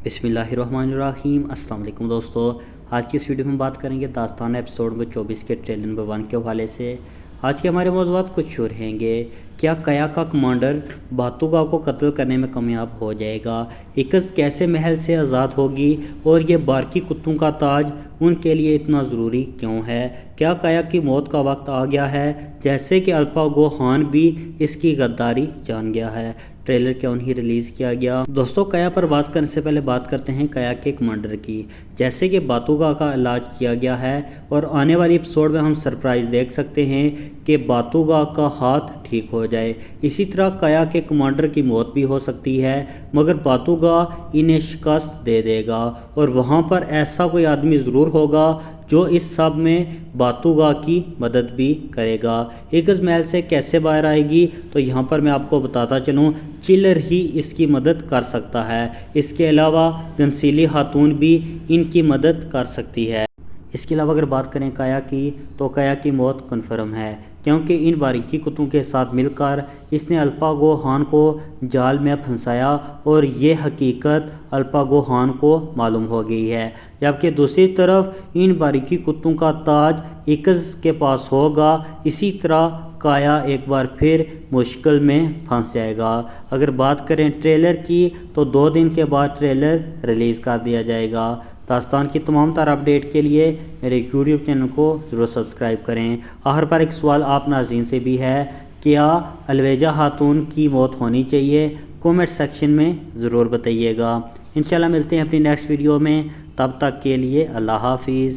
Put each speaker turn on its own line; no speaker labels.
बिस्मिल्लाहिर्रहमानिर्रहीम। अस्सलाम वालेकुम दोस्तों, आज की इस वीडियो में बात करेंगे दास्तान एपिसोड नंबर 24 के ट्रेलर नंबर 1 के हवाले से। आज के हमारे मौज़ूआत कुछ और रहेंगे। क्या कया का कमांडर बातुगा को कत्ल करने में कामयाब हो जाएगा? इकस कैसे महल से आज़ाद होगी? और ये बारकी कुत्तों का ताज उनके लिए इतना ज़रूरी क्यों है? क्या कया की मौत का वक्त आ गया है, जैसे कि अल्पा गोहान भी इसकी गद्दारी जान गया है? ट्रेलर क्यों नहीं रिलीज़ किया गया? दोस्तों, कया पर बात करने से पहले बात करते हैं कया के कमांडर की। जैसे कि बातुगा का इलाज किया गया है और आने वाली एपिसोड में हम सरप्राइज़ देख सकते हैं कि बातुगा का हाथ ठीक हो जाए। इसी तरह कया के कमांडर की मौत भी हो सकती है, मगर बातुगा इन्हें शिकस्त दे देगा और वहाँ पर ऐसा कोई आदमी ज़रूर होगा जो इस सब में बातुगा की मदद भी करेगा। इकस महल से कैसे बाहर आएगी, तो यहाँ पर मैं आपको बताता चलूँ, चिलर ही इसकी मदद कर सकता है। इसके अलावा गंसीली खातून भी इनकी मदद कर सकती है। इसके अलावा अगर बात करें कया की, तो कया की मौत कन्फर्म है, क्योंकि इन बारीकी कुत्तों के साथ मिलकर इसने अल्पा गोहान को जाल में फंसाया और ये हकीकत अल्पा गोहान को मालूम हो गई है। जबकि दूसरी तरफ इन बारीकी कुत्तों का ताज इकस के पास होगा। इसी तरह काया एक बार फिर मुश्किल में फंस जाएगा। अगर बात करें ट्रेलर की, तो 2 दिन के बाद ट्रेलर रिलीज़ कर दिया जाएगा। दास्तान की तमाम तरह अपडेट के लिए मेरे यूट्यूब चैनल को ज़रूर सब्सक्राइब करें। आखिर पर एक सवाल आप नाज़रीन से भी है, क्या अलवेजा खातून की मौत होनी चाहिए? कमेंट सेक्शन में ज़रूर बताइएगा। इंशाल्लाह मिलते हैं अपनी नेक्स्ट वीडियो में, तब तक के लिए अल्लाह हाफिज़।